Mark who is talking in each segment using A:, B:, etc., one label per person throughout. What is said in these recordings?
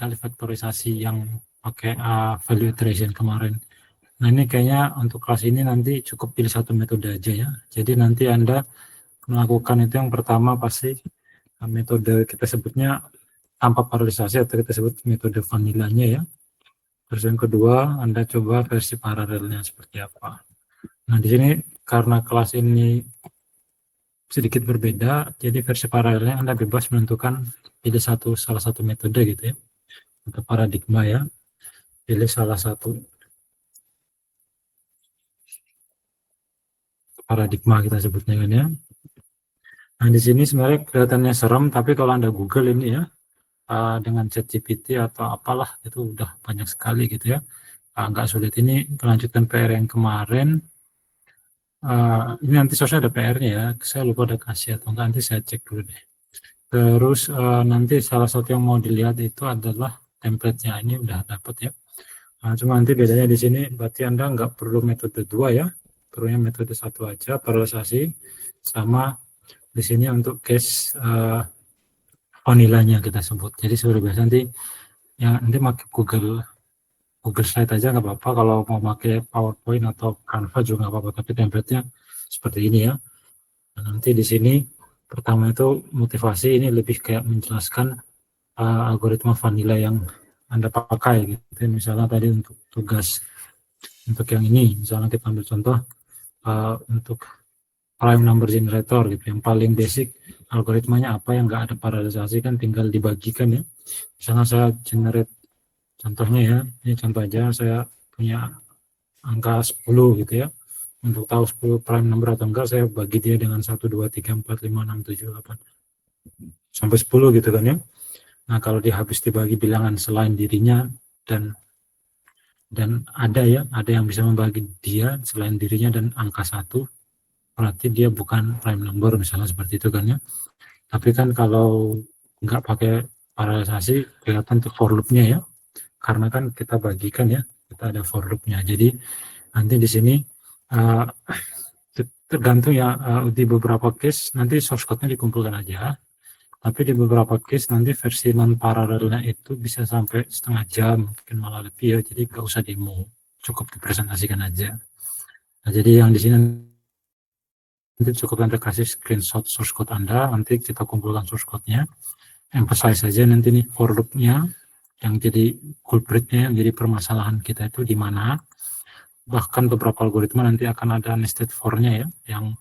A: kali vektorisasi yang pakai value iteration kemarin. Nah ini kayaknya untuk kelas ini nanti cukup pilih satu metode aja ya. Jadi nanti Anda melakukan itu yang pertama pasti metode kita sebutnya tanpa paralelisasi atau kita sebut metode vanilanya ya. Terus yang kedua Anda coba versi paralelnya seperti apa. Nah di sini karena kelas ini sedikit berbeda, jadi versi paralelnya Anda bebas menentukan pilih salah satu metode gitu ya, untuk paradigma ya, pilih salah satu paradigma kita sebutnya kan ya. Nah di sini sebenarnya kelihatannya serem, tapi kalau Anda Google ini ya dengan ChatGPT atau apalah itu udah banyak sekali gitu ya, nggak sulit. Ini melanjutkan PR yang kemarin. Ini nanti sosnya ada PR-nya ya, saya lupa ada kasih atau enggak, nanti saya cek dulu deh. Terus nanti salah satu yang mau dilihat itu adalah template-nya, ini udah dapat ya. Nah, cuma nanti bedanya di sini berarti Anda nggak perlu metode 2 ya, perlunya metode 1 aja, paralelisasi, sama di sini untuk case vanilanya kita sebut. Jadi seperti biasa nanti ya, nanti pakai Google Slide aja nggak apa-apa, kalau mau pakai PowerPoint atau Canva juga nggak apa-apa, tapi template-nya seperti ini ya. Nah, nanti di sini pertama itu motivasi, ini lebih kayak menjelaskan algoritma vanilla yang Anda pakai gitu. Misalnya tadi untuk tugas untuk yang ini, misalnya kita ambil contoh untuk prime number generator gitu, yang paling basic algoritmanya apa yang nggak ada paralelisasi kan tinggal dibagikan ya. Misalnya saya generate contohnya ya, ini contoh aja, saya punya angka 10 gitu ya. Untuk tahu 10 prime number atau enggak, saya bagi dia dengan 1, 2, 3, 4, 5, 6, 7, 8 sampai 10 gitu kan ya. Nah kalau dia habis dibagi bilangan selain dirinya dan ada ya, ada yang bisa membagi dia selain dirinya dan angka 1, berarti dia bukan prime number misalnya seperti itu kan ya. Tapi kan kalau nggak pakai paralelisasi kelihatan tuh for loop-nya ya, karena kan kita bagikan ya, kita ada for loop-nya. Jadi nanti di sini tergantung ya, di beberapa case nanti source code-nya dikumpulkan aja, tapi di beberapa case nanti versi non paralelnya itu bisa sampai setengah jam, mungkin malah lebih ya, jadi nggak usah demo, cukup dipresentasikan aja. Nah jadi yang di sini nanti cukup Anda kasih screenshot source code Anda, nanti kita kumpulkan source code-nya, emphasize saja nanti nih for loop-nya, yang jadi culprit-nya, yang jadi permasalahan kita itu di mana. Bahkan beberapa algoritma nanti akan ada nested for-nya ya, yang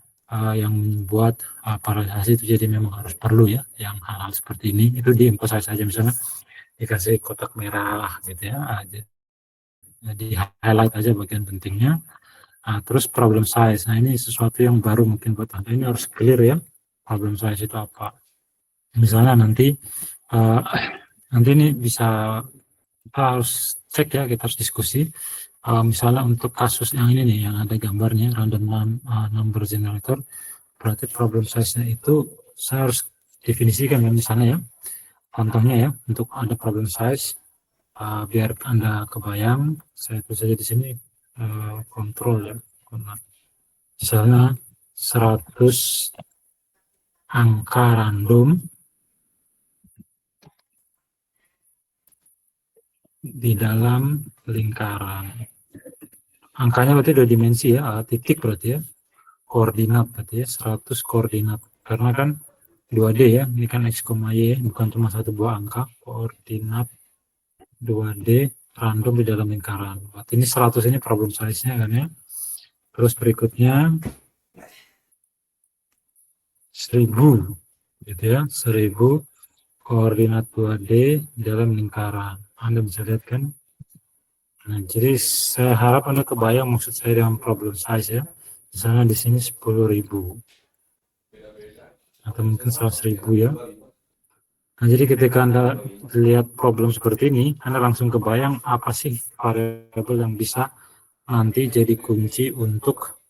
A: membuat paralelisasi itu jadi memang harus perlu ya, yang hal-hal seperti ini itu di-emphasize saja, misalnya dikasih kotak merah gitu ya, jadi highlight aja bagian pentingnya. Terus problem size, nah ini sesuatu yang baru mungkin buat Anda, ini harus clear ya, problem size itu apa. Misalnya nanti ini bisa kita harus cek ya, kita harus diskusi. Misalnya untuk kasus yang ini nih, yang ada gambarnya random number generator, berarti problem size-nya itu saya harus definisikan ya, misalnya ya, contohnya ya, untuk ada problem size, biar Anda kebayang, saya tulis saja di sini kontrol ya, misalnya 100 angka random di dalam lingkaran. Angkanya berarti 2 dimensi ya, titik berarti ya, koordinat berarti ya, 100 koordinat, karena kan 2D ya, ini kan x, y, bukan cuma satu buah angka, koordinat 2D random di dalam lingkaran. Berarti ini 100 ini problem size-nya kan ya. Terus berikutnya 1000 gitu ya, 1000 koordinat 2D dalam lingkaran. Anda bisa lihat kan. Nah, jadi saya harap Anda kebayang maksud saya dengan problem size ya. Misalnya di sini 10.000 atau mungkin 100.000 ya. Nah, jadi ketika Anda lihat problem seperti ini, Anda langsung kebayang apa sih variabel yang bisa nanti jadi kunci untuk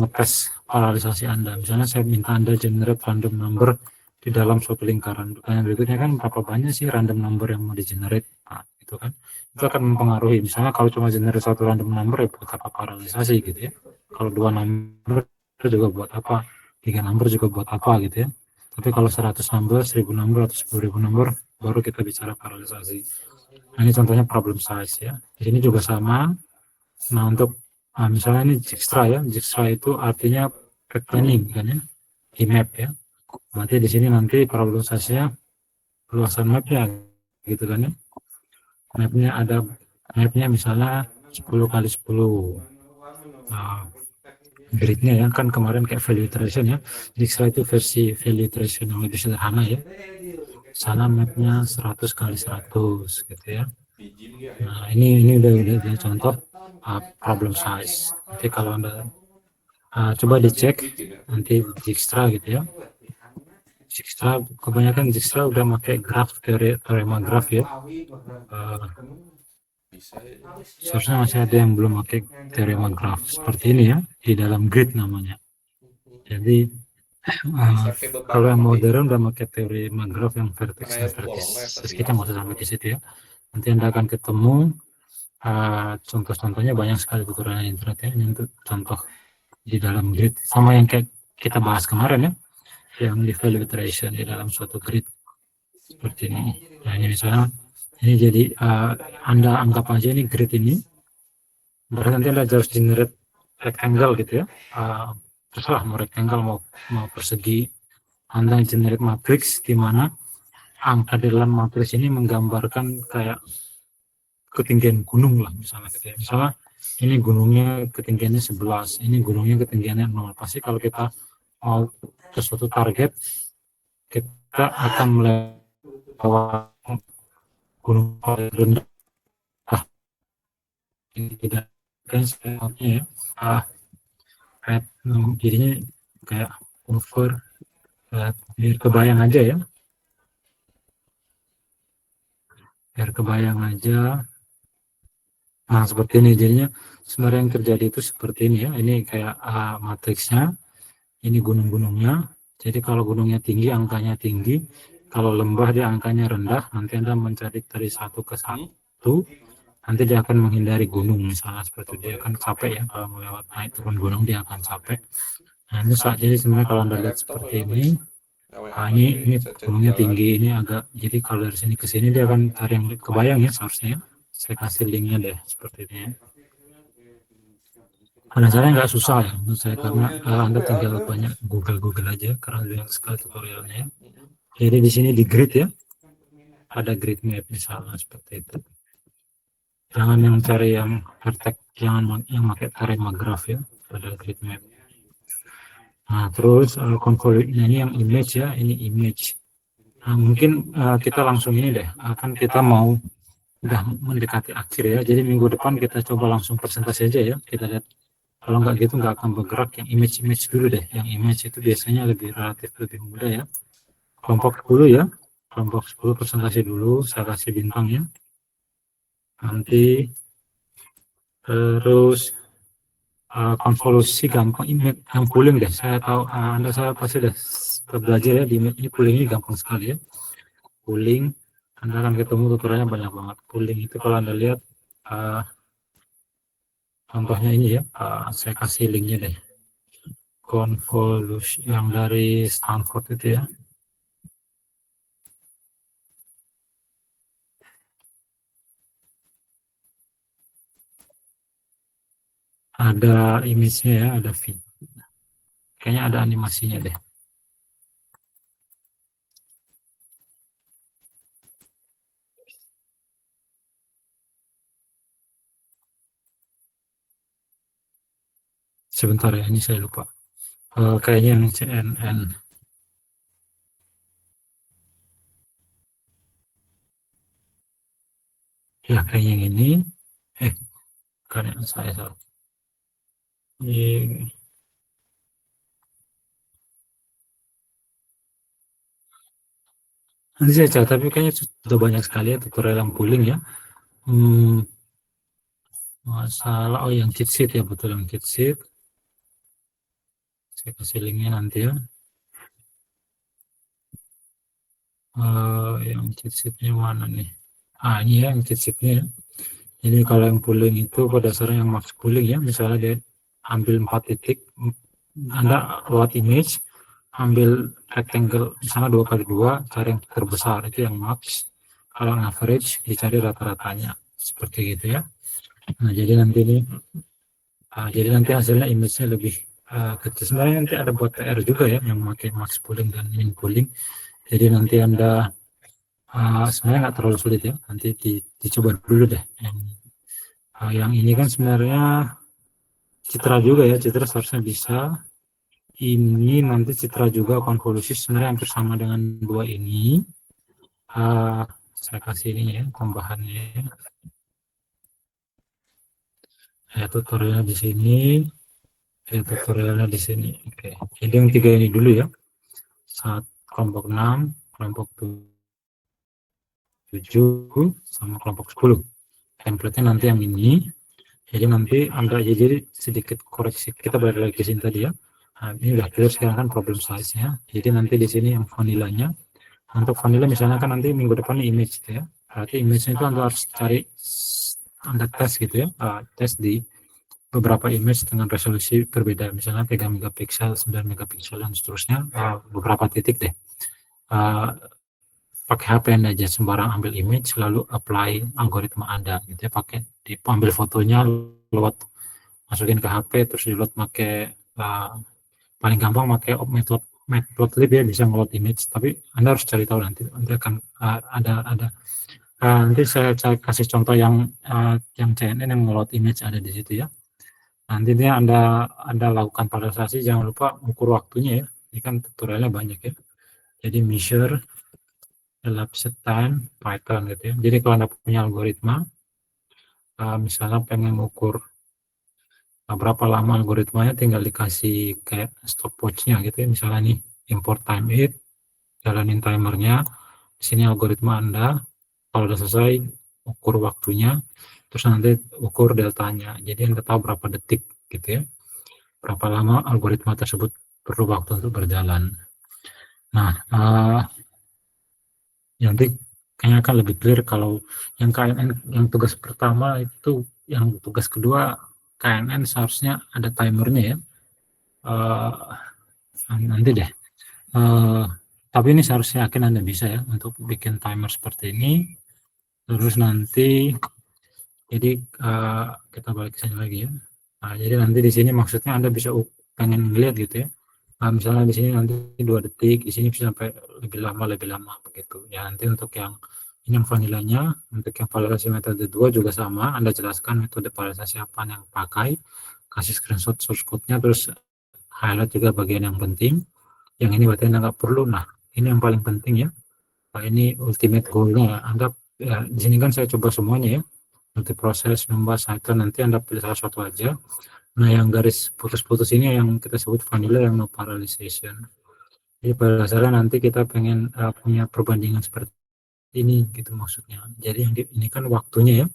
A: ngetes paralelisasi Anda. Misalnya saya minta Anda generate random number di dalam suatu lingkaran. Pertanyaan berikutnya kan berapa banyak sih random number yang mau di generate? Nah, itu kan. Itu akan mempengaruhi. Misalnya kalau cuma generate satu random number ya buat apa paralelisasi gitu ya. Kalau 2 number itu juga buat apa? 3 number juga buat apa gitu ya. Tapi kalau 100 number, 1000 number atau 10.000 number baru kita bicara paralelisasi. Nah, ini contohnya problem size ya. Di sini juga sama. Nah, untuk misalnya ini Dijkstra ya. Dijkstra itu artinya planning kan ya, di map ya. Berarti di sini nanti paralelisasinya luasan mapnya gitu kan ya. Mapnya misalnya 10 kali 10. Nah, gridnya ya kan kemarin kayak value iteration ya. Dijkstra itu versi value iteration yang lebih sederhana ya. Sana mapnya 100 kali 100 gitu ya. Nah, ini udah contoh problem size. Nanti kalau Anda coba dicek nanti Dijkstra gitu ya. Dijkstra kebanyakan Dijkstra udah pakai graf, teorema graf ya. Seharusnya masih ada yang belum pakai teorema graf seperti ini ya, di dalam grid namanya. Jadi kalau yang modern udah pakai teorema graf yang vertex dan vertex. Terus kita nggak usah sampai ke situ ya. Nanti Anda akan ketemu contoh-contohnya banyak sekali tutorial internet ya. Ini untuk contoh di dalam grid sama yang kayak kita bahas kemarin ya, yang di value iteration di dalam suatu grid seperti ini. Nah, ini misalnya ini jadi Anda anggap aja ini grid ini, berarti nanti Anda harus generate rectangle gitu ya. Terserah mau rectangle mau persegi. Anda generate matrix di mana angka di dalam matriks ini menggambarkan kayak ketinggian gunung lah misalnya gitu ya. Misalnya ini gunungnya ketinggiannya 11, ini gunungnya ketinggiannya 0. Pasti kalau kita mau ke suatu target, kita akan melewati gunung paling rendah. Ini tidak kan sebabnya ya. Jadinya kayak over, biar kebayang aja ya. Biar kebayang aja. Nah, seperti ini jadinya sebenarnya yang terjadi itu seperti ini ya. Ini kayak matriksnya, ini gunung-gunungnya. Jadi kalau gunungnya tinggi, angkanya tinggi. Kalau lembah dia angkanya rendah. Nanti Anda mencari dari satu ke satu. Nanti dia akan menghindari gunung misalnya seperti itu. Dia akan capek ya kalau melewat naik turun gunung dia akan capek. Nah, ini jadi sebenarnya kalau Anda lihat seperti ini. Ini gunungnya tinggi, ini agak, jadi kalau dari sini ke sini dia akan cari yang kebayang ya seharusnya. Saya kasih linknya deh seperti ini ya. Pada saya nggak susah ya menurut saya, karena Anda tinggal banyak Google aja karena banyak sekali tutorialnya ya. Jadi di sini di grid ya, ada grid map misalnya seperti itu. Jangan yang cari yang vertex, jangan yang pakai teorema graf ya pada grid map. Nah, terus convolute-nya ini yang image ya, ini image. Nah, mungkin kita langsung ini deh, kan kita mau udah mendekati akhir ya, jadi minggu depan kita coba langsung presentasi aja ya, kita lihat. Kalau nggak gitu nggak akan bergerak. Yang image dulu deh, yang image itu biasanya relatif lebih mudah ya. Kelompok 10 ya, kelompok 10 presentasi dulu, saya kasih bintang ya. Nanti terus konvolusi gampang, ini yang pooling deh, saya tahu saya pasti udah belajar ya, di ini pooling ini gampang sekali ya. Pooling Anda akan ketemu tutorialnya banyak banget. Pooling itu kalau Anda lihat contohnya ini ya, saya kasih linknya deh, konvolusi yang dari Stanford itu ya. Ada image-nya ya, ada video. Kayaknya ada animasinya deh. Sebentar ya, ini saya lupa. Kayaknya yang CNN. Ya, kayaknya yang ini. Kan yang saya salah. Ini. Nanti saya cek, tapi kayaknya sudah banyak sekali ya tutorial yang pooling ya. Masalah, yang cheat sheet ya, betul, yang cheat sheet. Saya kasih linknya nanti ya. Yang cheat sheetnya mana nih? Ini ya yang cheat sheetnya ya. Jadi kalau yang pooling itu pada dasarnya yang max pooling ya, misalnya dia ambil 4 titik, Anda lewat image, ambil rectangle misalnya 2 kali 2, cari yang terbesar itu yang max. Kalau average dicari rata-ratanya seperti gitu ya. Nah jadi nanti ini hasilnya image-nya lebih kecil. Sebenarnya nanti ada buat PR juga ya yang memakai max pooling dan min pooling. Jadi nanti Anda sebenarnya nggak terlalu sulit ya, nanti dicoba dulu deh yang ini kan sebenarnya citra juga ya, citra seharusnya bisa. Ini nanti citra juga konvolusi sebenarnya hampir sama dengan dua ini. Saya kasih ini ya tambahannya ya, tutorialnya di sini ya, tutorialnya di sini. Oke, jadi yang tiga ini dulu ya, saat kelompok 6, kelompok 7 sama kelompok 10. Template-nya nanti yang ini. Jadi nanti Anda jadi sedikit koreksi, kita balik lagi ke sini tadi ya. Nah, ini udah clear sekarang kan problem size-nya. Jadi nanti di sini yang vanillanya. Untuk vanilla misalnya kan nanti minggu depan image gitu ya. Berarti image-nya itu Anda harus cari, Anda tes gitu ya. Tes di beberapa image dengan resolusi berbeda. Misalnya 3 megapiksel, 9 megapiksel dan seterusnya. Beberapa titik deh. Pakai HP Anda aja sembarang ambil image lalu apply algoritma Anda gitu ya, pakai ambil fotonya, load, masukin ke HP, terus di load pakai paling gampang pakai Matplotlib ya, bisa ngeload image, tapi Anda harus cari tahu nanti akan ada nanti saya kasih contoh yang CNN yang ngeload image ada di situ ya. Nantinya Anda lakukan parallelisasi, jangan lupa ukur waktunya ya, ini kan tutorialnya banyak ya. Jadi measure elapsed time Python gitu ya. Jadi kalau Anda punya algoritma, misalnya pengen ukur berapa lama algoritmanya, tinggal dikasih kayak stopwatch-nya gitu ya. Misalnya nih import time it, jalanin timernya, di sini algoritma Anda, kalau udah selesai ukur waktunya, terus nanti ukur deltanya. Jadi Anda tahu berapa detik gitu ya, berapa lama algoritma tersebut perlu waktu untuk berjalan. Nah, nanti kayaknya akan lebih clear kalau yang KNN yang tugas pertama itu, yang tugas kedua KNN seharusnya ada timernya ya. Nanti deh. Tapi ini seharusnya yakin Anda bisa ya untuk bikin timer seperti ini. Terus nanti jadi kita balik ke sini lagi ya. Jadi nanti di sini maksudnya Anda bisa pengen lihat gitu ya. Misalnya di sini nanti 2 detik, di sini bisa sampai lebih lama begitu. Ya nanti untuk yang ini yang vanilanya, untuk yang validasi metode 2 juga sama, Anda jelaskan metode validasi apa yang pakai, kasih screenshot source code-nya, terus highlight juga bagian yang penting. Yang ini berarti Anda nggak perlu. Nah, ini yang paling penting ya. Ini ultimate goal-nya. Anda ya, di sini kan saya coba semuanya ya. Nanti proses, number, cycle, nanti Anda pilih salah satu aja. Nah, yang garis putus-putus ini yang kita sebut vanilla, yang no parallelization. Jadi pada dasarnya nanti kita pengen punya perbandingan seperti ini gitu maksudnya. Jadi yang ini kan waktunya ya,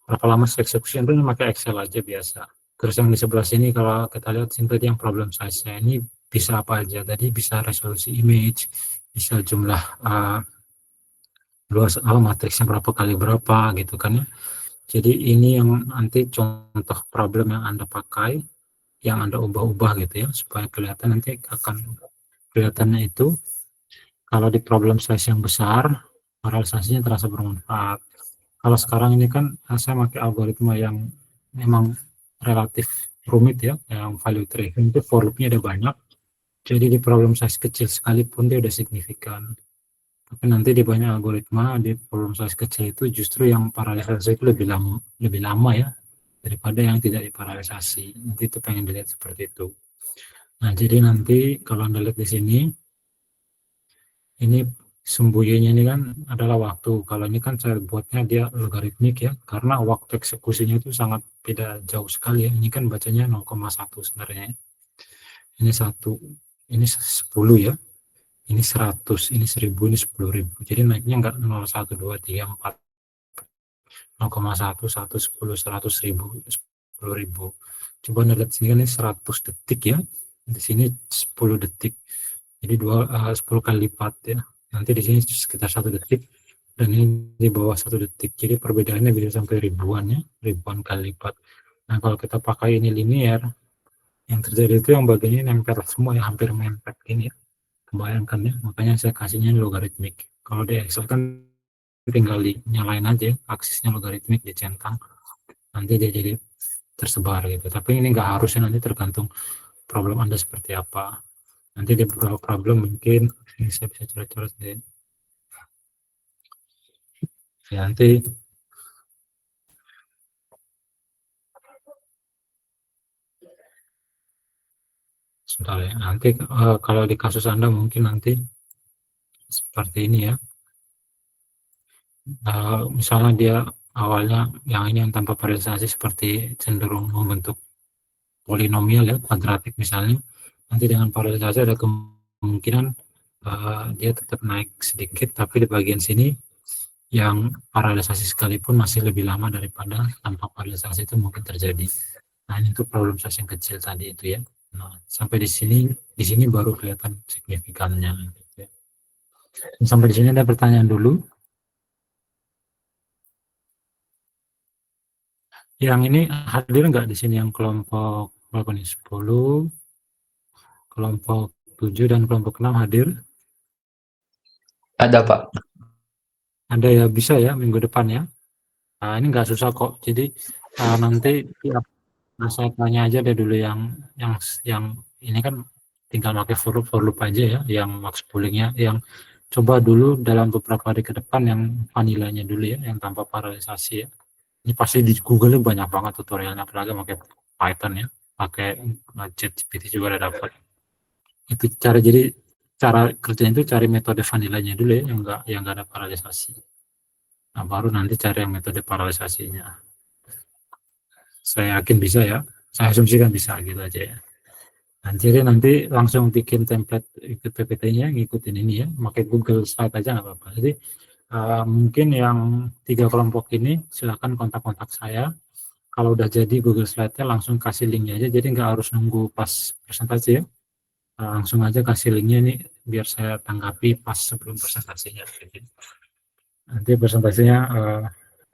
A: berapa lama eksekusi, itu pakai Excel aja biasa. Terus yang di sebelah sini kalau kita lihat sini tadi yang problem size-nya ini bisa apa aja. Tadi bisa resolusi image, bisa jumlah luas matriksnya berapa kali berapa gitu kan ya. Jadi ini yang nanti contoh problem yang Anda pakai, yang Anda ubah-ubah gitu ya, supaya kelihatan nanti akan kelihatannya itu kalau di problem size yang besar, parallelisasinya terasa bermanfaat. Kalau sekarang ini kan saya pakai algoritma yang memang relatif rumit ya, yang value tracking itu for loop-nya ada banyak, jadi di problem size kecil sekalipun dia udah signifikan. Tapi nanti di banyak algoritma di problem size kecil itu justru yang paralelisasi itu lebih lama ya daripada yang tidak diparalelisasi. Nanti itu pengen dilihat seperti itu. Nah, jadi nanti kalau Anda lihat di sini, ini sembunyinya ini kan adalah waktu. Kalau ini kan saya buatnya dia logaritmik ya, karena waktu eksekusinya itu sangat beda jauh sekali ya. Ini kan bacanya 0,1 sebenarnya. Ini 1, ini 10 ya. Ini 100, ini 1000, ini 10.000. Jadi naiknya enggak 0, 1, 2, 3, 4, 0,1, 1, 10, 100 ribu, 10 ribu. Coba lihat sini kan ini 100 detik ya. Di sini 10 detik. Jadi 10 kali lipat ya. Nanti di sini sekitar 1 detik dan ini di bawah 1 detik. Jadi perbedaannya bisa sampai ribuan ya, ribuan kali lipat. Nah, kalau kita pakai ini linear, yang terjadi itu yang bagian ini nempel semua ya, hampir mempet ini ya. Bayangkan ya, makanya saya kasihnya logaritmik. Kalau di Excel kan tinggal dinyalain aja aksisnya logaritmik dicentang, nanti dia jadi tersebar gitu. Tapi ini nggak harusnya, nanti tergantung problem Anda seperti apa. Nanti di beberapa problem mungkin ini saya bisa coret-coret deh. Ya, nanti sebentar ya. Nanti kalau di kasus Anda mungkin nanti seperti ini ya. Misalnya dia awalnya yang ini yang tanpa paralelisasi seperti cenderung membentuk polinomial ya, kuadratik misalnya. Nanti dengan paralelisasi ada kemungkinan dia tetap naik sedikit, tapi di bagian sini yang paralelisasi sekalipun masih lebih lama daripada tanpa paralelisasi itu mungkin terjadi. Nah, ini untuk problem size yang kecil tadi itu ya. Nah, sampai di sini baru kelihatan signifikannya. Gitu ya. Sampai di sini ada pertanyaan dulu. Yang ini hadir nggak di sini yang kelompok berapa nih? 10, kelompok 7 dan kelompok 6 hadir?
B: Ada, Pak.
A: Ada ya, bisa ya minggu depan ya. Nah, ini nggak susah kok. Jadi nanti ya, saya tanya aja deh dulu yang ini kan tinggal pakai for loop aja ya, yang max poolingnya, yang coba dulu dalam beberapa hari ke depan yang vanilanya dulu ya, yang tanpa paralelisasi ya. Ini pasti di Google banyak banget tutorialnya, apalagi pakai Python ya, pakai ChatGPT juga ada dapat. Itu cara kerjanya itu cari metode vanilanya dulu ya, yang nggak ada paralelisasi. Nah, baru nanti cari yang metode paralelisasinya. Saya yakin bisa ya, saya asumsikan bisa gitu aja ya. Nah, jadi nanti langsung bikin template ikut PPT-nya, ngikutin ini ya, pakai Google Slide aja nggak apa-apa. Jadi mungkin yang 3 kelompok ini silakan kontak-kontak saya. Kalau udah jadi Google Slide-nya langsung kasih linknya aja, jadi nggak harus nunggu pas presentasi ya. Langsung aja kasih linknya nih, biar saya tanggapi pas sebelum presentasinya. Nanti presentasinya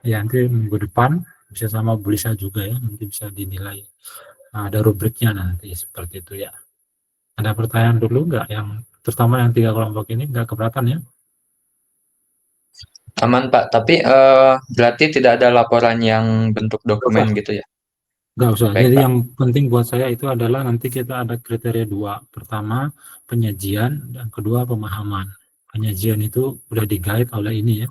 A: ya nanti minggu depan, bisa sama Bu Lisa juga ya, nanti bisa dinilai. Ada rubriknya nanti seperti itu ya. Ada pertanyaan dulu nggak, yang terutama yang 3 kelompok ini nggak keberatan ya?
B: Aman, Pak. Tapi berarti tidak ada laporan yang bentuk
A: Nggak usah.
B: dokumen gitu ya?
A: Nggak usah.
B: Baik,
A: Jadi
B: Pak.
A: yang penting buat saya itu adalah nanti kita ada kriteria 2. Pertama penyajian dan kedua pemahaman. Penyajian itu udah di-guide oleh ini ya.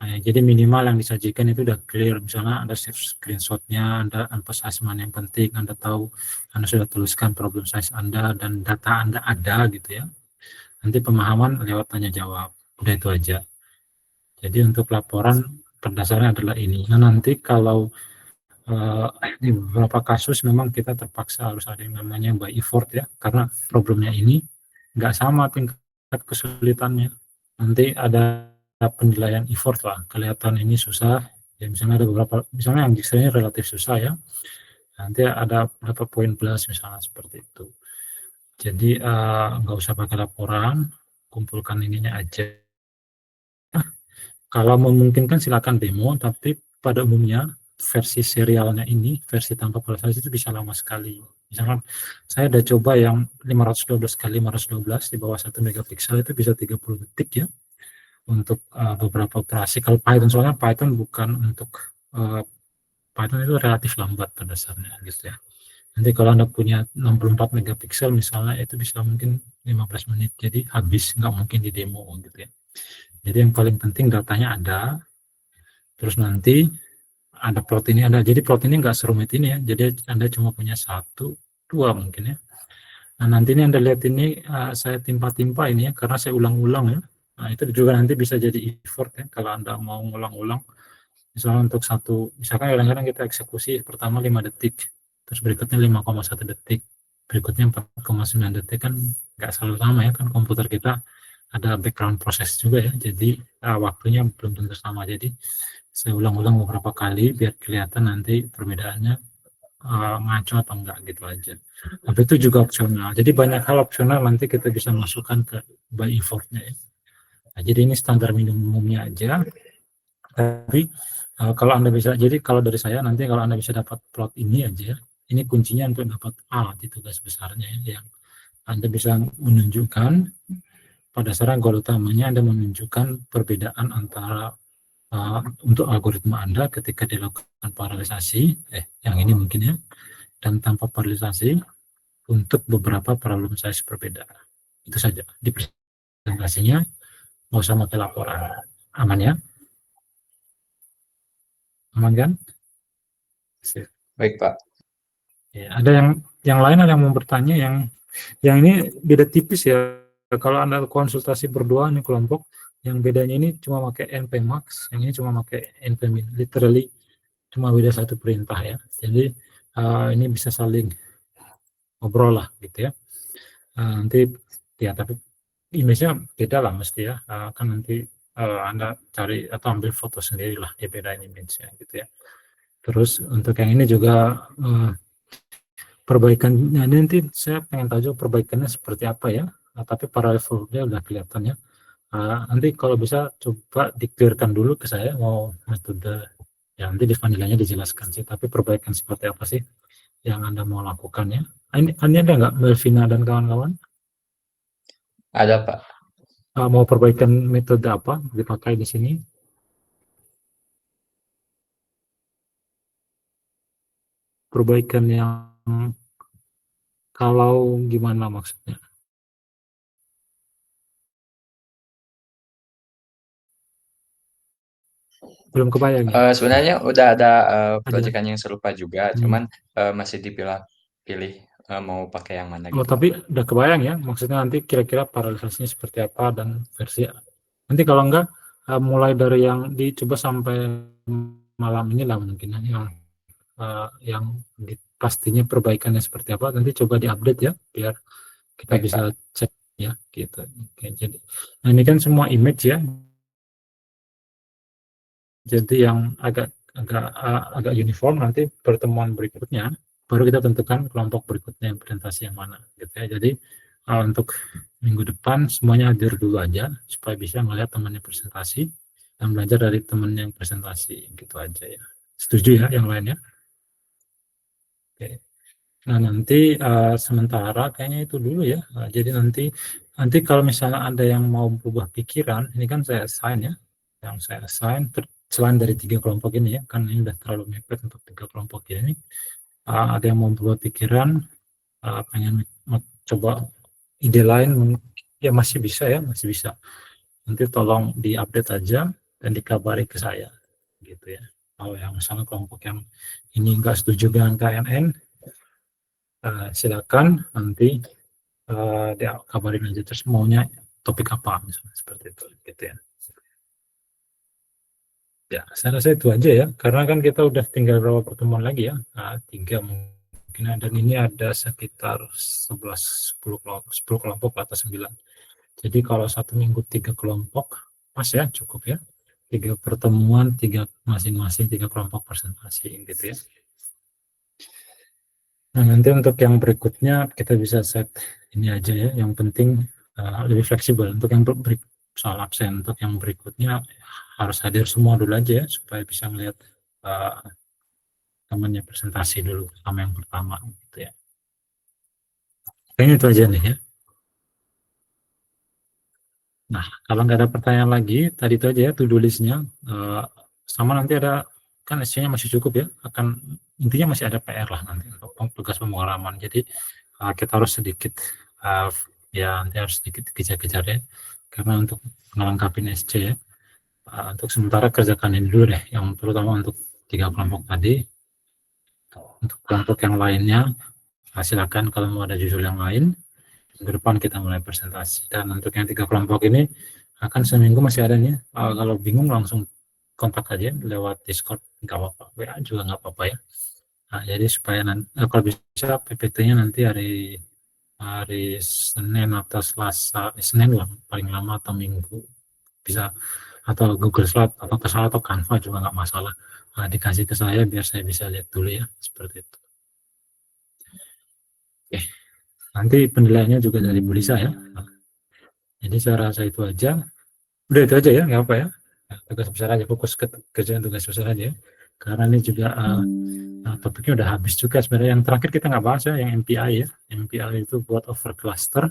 A: Nah, jadi minimal yang disajikan itu udah clear. Misalnya Anda save screenshotnya, Anda emphasize mana yang penting, Anda tahu, Anda sudah tuliskan problem size Anda dan data Anda ada gitu ya. Nanti pemahaman lewat tanya jawab. Udah itu aja. Jadi untuk laporan berdasarnya adalah ini. Nah, nanti kalau di beberapa kasus memang kita terpaksa harus ada yang namanya by effort ya, karena problemnya ini nggak sama tingkat kesulitannya. Nanti ada penilaian effort lah, kelihatan ini susah, ya misalnya ada beberapa, misalnya yang jigsawnya relatif susah ya, nanti ada berapa poin plus misalnya seperti itu. Jadi nggak usah pakai laporan, kumpulkan ininya aja. Kalau memungkinkan silakan demo, tapi pada umumnya versi serialnya ini, versi tanpa paralelisasi itu bisa lama sekali. Misalkan saya udah coba yang 512 kali 512 di bawah 1 megapiksel itu bisa 30 detik ya untuk beberapa operasi. Kalau Python, soalnya Python bukan untuk Python itu relatif lambat pada dasarnya gitu ya. Nanti kalau Anda punya 64 megapiksel misalnya itu bisa mungkin 15 menit, jadi habis, nggak mungkin di demo gitu ya. Jadi yang paling penting datanya ada, terus nanti ada plot ini ada. Jadi plot ini nggak serumit ini ya. Jadi Anda cuma punya 1, 2 mungkin ya. Nah, nanti ini Anda lihat ini saya timpa-timpa ini ya, karena saya ulang-ulang ya. Nah, itu juga nanti bisa jadi effort ya, kalau Anda mau ngulang-ulang. Misalnya untuk misalkan kadang-kadang kita eksekusi pertama 5 detik, terus berikutnya 5,1 detik, berikutnya 4,9 detik, kan nggak selalu sama ya, kan komputer kita ada background proses juga ya, jadi waktunya belum tentu sama. Jadi saya ulang-ulang beberapa kali biar kelihatan nanti perbedaannya ngaco atau enggak gitu aja. Tapi itu juga opsional. Jadi banyak hal opsional nanti kita bisa masukkan ke by effortnya ya. Nah, jadi ini standar minimumnya aja. Tapi kalau Anda bisa, jadi kalau dari saya nanti kalau Anda bisa dapat plot ini aja, ini kuncinya untuk dapat A di tugas besarnya ya, yang Anda bisa menunjukkan pada dasarnya goal utamanya Anda menunjukkan perbedaan antara untuk algoritma Anda ketika dilakukan paralelisasi, yang ini mungkin ya, dan tanpa paralelisasi untuk beberapa problem size berbeda. Itu saja di presentasinya, nggak usah pakai laporan. Aman ya? Aman kan?
B: Baik, Pak.
A: Ya, ada yang lain ada yang mau bertanya, yang ini beda tipis ya. Kalau Anda konsultasi berdua nih kelompok, yang bedanya ini cuma pakai np max, yang ini cuma pakai np min, literally cuma beda satu perintah ya. Jadi ini bisa saling ngobrol lah gitu ya. Nanti ya, tapi image-nya beda lah mesti ya. Kan nanti Anda cari atau ambil foto sendiri lah, dia bedain image-nya gitu ya. Terus untuk yang ini juga perbaikannya, nanti saya pengen tahu juga perbaikannya seperti apa ya. Tapi para levelnya udah kelihatan ya. Nanti kalau bisa coba dikliarkan dulu ke saya mau metode, ya nanti di vanilanya dijelaskan sih, tapi perbaikan seperti apa sih yang Anda mau lakukan ya. Ini ada nggak Melvina dan kawan-kawan?
B: Ada, Pak.
A: Mau perbaikan metode apa dipakai di sini? Perbaikan yang kalau gimana maksudnya? Belum kebayang ya?
B: Sebenarnya udah ada
A: Ada.
B: proyekan yang serupa juga, cuman masih pilih mau pakai yang mana
A: Oh,
B: gitu, Pak.
A: tapi udah kebayang ya, maksudnya nanti kira-kira paralelisasinya seperti apa dan versi. Nanti kalau enggak, mulai dari yang dicoba sampai malam ini lah mungkin yang pastinya perbaikannya seperti apa, nanti coba diupdate ya, biar kita
B: Baik,
A: bisa
B: Pak.
A: cek ya gitu. Oke, jadi, nah ini kan semua image ya, jadi yang agak uniform. Nanti pertemuan berikutnya baru kita tentukan kelompok berikutnya yang presentasi yang mana gitu ya. Jadi untuk minggu depan semuanya hadir dulu aja supaya bisa melihat temannya presentasi dan belajar dari teman yang presentasi gitu aja ya. Setuju ya yang lainnya? Oke. Nah nanti sementara kayaknya itu dulu ya. Jadi nanti kalau misalnya ada yang mau berubah pikiran, ini kan saya assign ya, yang saya assign selain dari 3 kelompok ini ya, kan ini udah terlalu mepet untuk 3 kelompok ini. Ada yang mau berubah pikiran, pengen coba ide lain, ya masih bisa ya, masih bisa. Nanti tolong diupdate aja dan dikabari ke saya gitu ya. Kalau yang misalnya kelompok yang ini enggak setuju dengan KNN, silakan nanti dia kabarin aja terus maunya topik apa misalnya seperti itu gitu ya. Ya, saya rasa itu aja ya, karena kan kita udah tinggal berapa pertemuan lagi ya, 3 mungkin, dan ini ada sekitar 11, 10 kelompok atau 9. Jadi kalau 1 minggu 3 kelompok, pas ya, cukup ya. 3 pertemuan, 3 masing-masing 3 kelompok presentasi gitu ya. Nah, nanti untuk yang berikutnya kita bisa set ini aja ya, yang penting lebih fleksibel. Untuk yang soal absen, untuk yang berikutnya harus hadir semua dulu aja ya, supaya bisa melihat temannya presentasi dulu sama yang pertama gitu ya. Kayaknya itu aja nih ya. Nah, kalau nggak ada pertanyaan lagi, tadi itu aja ya to-do list-nya. Sama nanti ada, kan SC-nya masih cukup ya, intinya masih ada PR lah nanti untuk tugas pemrograman. Jadi kita harus sedikit ya nanti harus sedikit kejar-kejar ya, karena untuk melengkapi SC ya. Untuk sementara kerjakan ini dulu deh, yang terutama untuk 3 kelompok tadi. Untuk kelompok yang lainnya, silakan kalau mau ada judul yang lain. Minggu depan kita mulai presentasi. Dan untuk yang 3 kelompok ini akan seminggu masih ada nih. Kalau bingung langsung kontak aja lewat Discord, nggak apa-apa. WA juga nggak apa-apa ya. Nah, jadi supaya nanti, kalau bisa PPT-nya nanti hari Senin atau Selasa, Senin lah paling lama, atau Minggu bisa, atau Google Slide atau Kesala atau Canva juga nggak masalah. Dikasih ke saya biar saya bisa lihat dulu ya, seperti itu. Oke, nanti penilaiannya juga dari Bu Lisa ya. Jadi saya rasa itu aja. Udah itu aja ya, nggak apa ya. Tugas besar aja, fokus ke kerjaan tugas besar aja ya. Karena ini juga topiknya udah habis juga sebenarnya. Yang terakhir kita nggak bahas ya, yang MPI ya. MPI itu buat over cluster.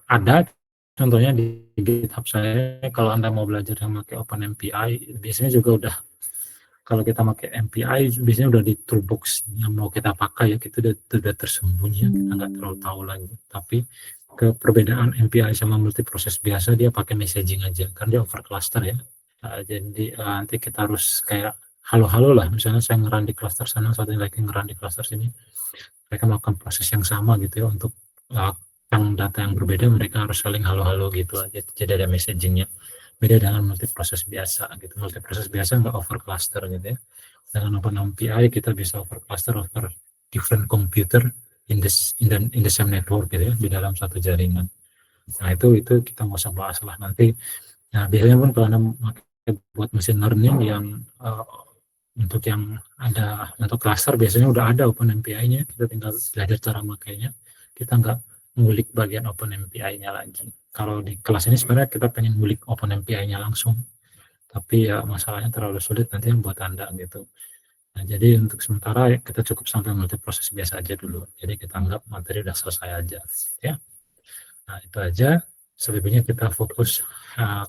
A: Ada contohnya di GitHub saya. Kalau Anda mau belajar yang pakai OpenMPI, biasanya juga udah, kalau kita pakai MPI biasanya udah di toolbox yang mau kita pakai ya, kita udah tersembunyi ya, kita nggak terlalu tahu lagi. Tapi ke perbedaan MPI sama multiproses biasa, dia pakai messaging aja, kan dia over cluster ya. Jadi nanti kita harus kayak halo-halo lah, misalnya saya ngeran di cluster sana, satu lagi ngeran di cluster sini, mereka melakukan proses yang sama gitu ya, untuk yang data yang berbeda mereka harus saling halo-halo gitu aja, jadi ada messagingnya. Beda dengan multiproses biasa gitu. Multiproses biasa nggak over cluster gitu ya. Dengan OpenMPI kita bisa over cluster over different computer in the same network gitu ya, di dalam satu jaringan. Nah itu kita nggak usah bahas lah nanti. Nah biasanya pun kalau Anda buat machine learning yang untuk yang ada untuk cluster, biasanya udah ada OpenMPI-nya, kita tinggal belajar cara makainya, kita nggak ngulik bagian OpenMPI-nya lagi. Kalau di kelas ini sebenarnya kita pengen ngulik OpenMPI-nya langsung, tapi ya masalahnya terlalu sulit nanti yang buat Anda gitu. Nah, jadi untuk sementara ya, kita cukup sampai multiproses biasa aja dulu. Jadi kita anggap materi udah selesai aja, ya. Nah itu aja. Selebihnya kita fokus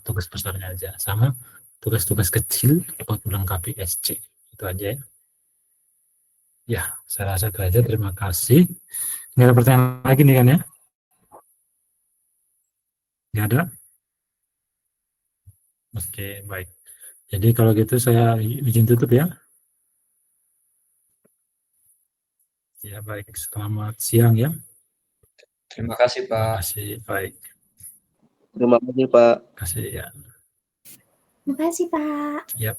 A: tugas besarnya aja, sama tugas-tugas kecil buat melengkapi SC. Itu aja ya. Ya, saya rasa itu aja. Terima kasih. Nggak ada pertanyaan lagi nih kan ya? Nggak ada? Oke, baik. Jadi kalau gitu saya izin tutup ya. Ya, baik. Selamat siang ya.
B: Terima kasih,
A: Terima
B: Pak.
A: kasih. Baik.
C: Terima kasih, Pak.
A: Terima kasih ya.
D: Makasih, Pak.
A: Yap.